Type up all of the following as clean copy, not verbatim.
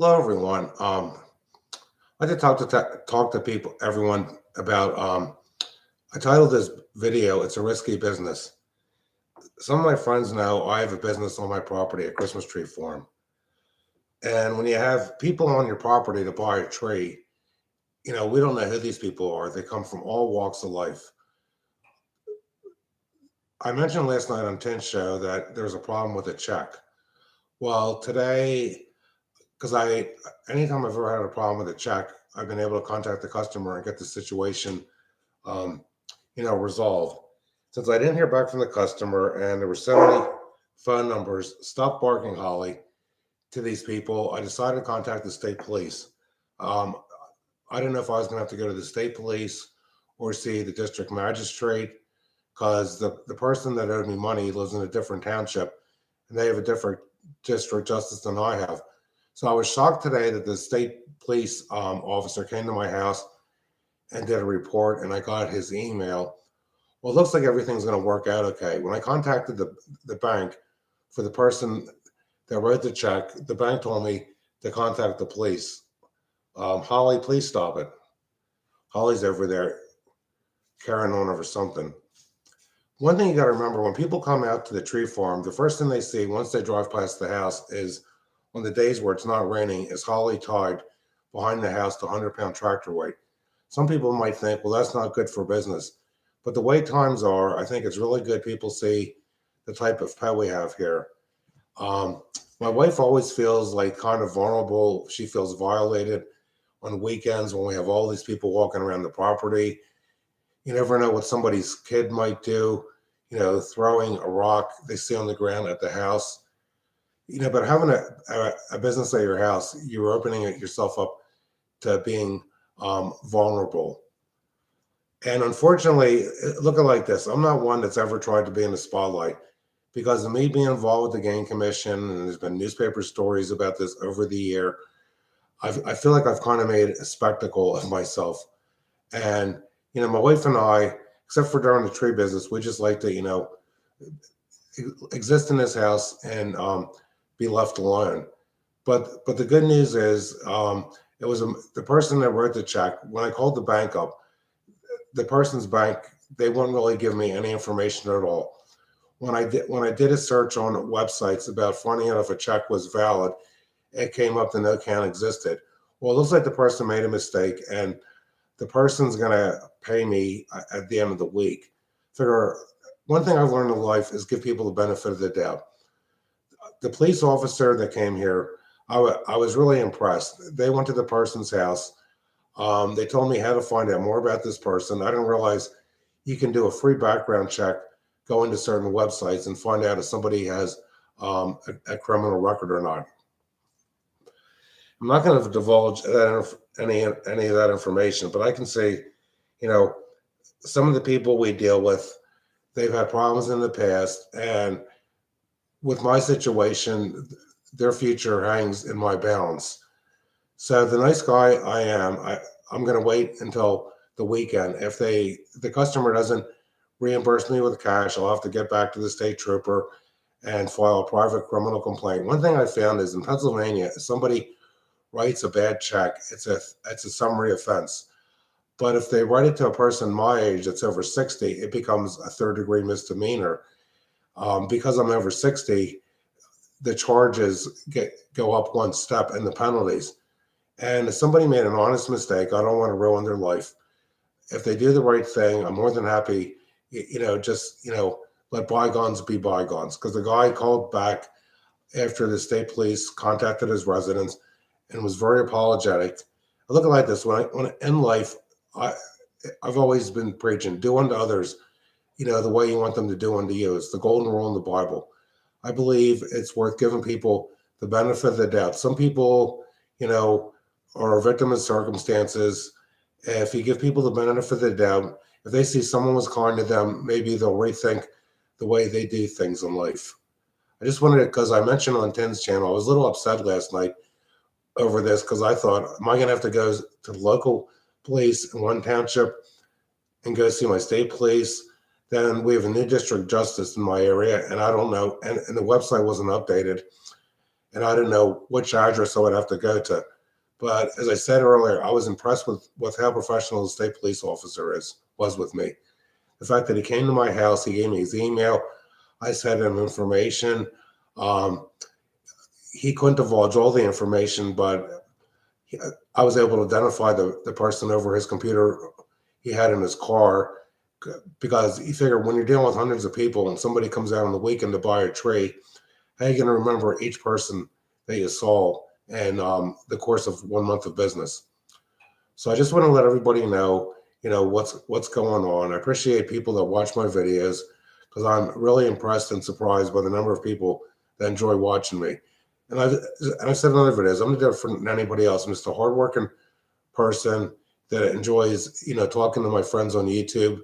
Hello, everyone. I like to talk to people, everyone about. I titled this video "It's a Risky Business." Some of my friends know I have a business on my property, a Christmas tree farm, and when you have people on your property to buy a tree, we don't know who these people are. They come from all walks of life. I mentioned last night on Tim's show that there's a problem with a check. Well, today, because anytime I've ever had a problem with a check, I've been able to contact the customer and get the situation um, resolved. Since I didn't hear back from the customer and there were so many phone numbers, stop barking, Holly, to these people, I decided to contact the state police. Um, I didn't know if I was going to have to go to the state police or see the district magistrate because the person that owed me money lives in a different township and they have a different district justice than I have. So I was shocked today that the state police officer came to my house and did a report, and I got his email. Well, it looks like everything's going to work out okay. When I contacted the bank for the person that wrote the check, the bank told me to contact the police. Holly, please stop it. Holly's over there carrying on over something. One thing you got to remember when people come out to the tree farm, the first thing they see once they drive past the house is on the days where it's not raining, is Holly tied behind the house to 100-pound tractor weight. Some people might think, well, that's not good for business. But the way times are, I think it's really good people see the type of pet we have here. Um, my wife always feels like kind of vulnerable. She feels violated on weekends when we have all these people walking around the property. You never know what somebody's kid might do, throwing a rock they see on the ground at the house. But having a business at your house, you're opening yourself up to being vulnerable. And unfortunately, look at it like this. I'm not one that's ever tried to be in the spotlight because of me being involved with the game commission, and there's been newspaper stories about this over the year. I feel like I've kind of made a spectacle of myself. And, my wife and I, except for during the tree business, we just like to, exist in this house and be left alone. But the good news is it was the person that wrote the check. When I called the bank up, the person's bank, they wouldn't really give me any information at all. When I did a search on websites about finding out if a check was valid, it came up that no account existed. Well, it looks like the person made a mistake, and the person's gonna pay me at the end of the week. Figure one thing I've learned in life is give people the benefit of the doubt. The police officer that came here, I was really impressed. They went to the person's house. They told me how to find out more about this person. I didn't realize you can do a free background check, go into certain websites, and find out if somebody has a criminal record or not. I'm not going to divulge any of that information, but I can say, you know, some of the people we deal with, they've had problems in the past, and with my situation, their future hangs in my balance. So the nice guy I am, I'm going to wait until the weekend. If the customer doesn't reimburse me with cash, I'll have to get back to the state trooper and file a private criminal complaint. One thing I found is in Pennsylvania, if somebody writes a bad check, it's a summary offense. But if they write it to a person my age that's over 60, it becomes a third-degree misdemeanor. Because I'm over 60, the charges go up one step and the penalties. And if somebody made an honest mistake, I don't want to ruin their life. If they do the right thing, I'm more than happy, let bygones be bygones. Because the guy called back after the state police contacted his residence and was very apologetic. I look at it like this: when in life, I've always been preaching, do unto others, the way you want them to do unto you. It's the golden rule in the Bible. I believe it's worth giving people the benefit of the doubt. Some people, are a victim of circumstances. If you give people the benefit of the doubt, if they see someone was kind to them, maybe they'll rethink the way they do things in life. I just wanted to, because I mentioned on Tim's channel, I was a little upset last night over this because I thought, am I going to have to go to the local police in one township and go see my state police? Then we have a new district justice in my area, and I don't know, and the website wasn't updated. and I didn't know which address I would have to go to. But as I said earlier, I was impressed with how professional the state police officer was with me. The fact that he came to my house, he gave me his email, I sent him information. Um, he couldn't divulge all the information, but I was able to identify the person over his computer he had in his car, because you figure when you're dealing with hundreds of people and somebody comes out on the weekend to buy a tree, how are you going to remember each person that you saw in the course of 1 month of business? So I just want to let everybody know, what's going on. I appreciate people that watch my videos, because I'm really impressed and surprised by the number of people that enjoy watching me. And I've said in other videos, I'm no different than anybody else. I'm just a hardworking person that enjoys, talking to my friends on YouTube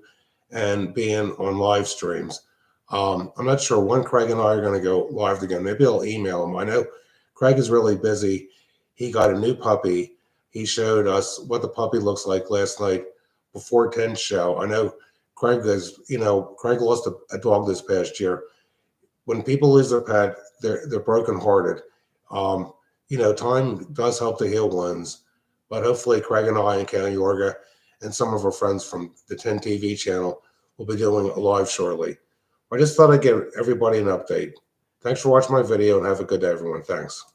and being on live streams. I'm not sure when Craig and I are going to go live again. Maybe I'll email him. I know Craig is really busy. He got a new puppy. He showed us what the puppy looks like last night before 10 show. I know Craig lost a dog this past year. When people lose their pet, they're brokenhearted. Um, time does help to heal wounds, but hopefully Craig and I and County Yorga and some of our friends from the 10 TV channel will be doing a live shortly. I just thought I'd give everybody an update. Thanks for watching my video and have a good day, everyone. Thanks.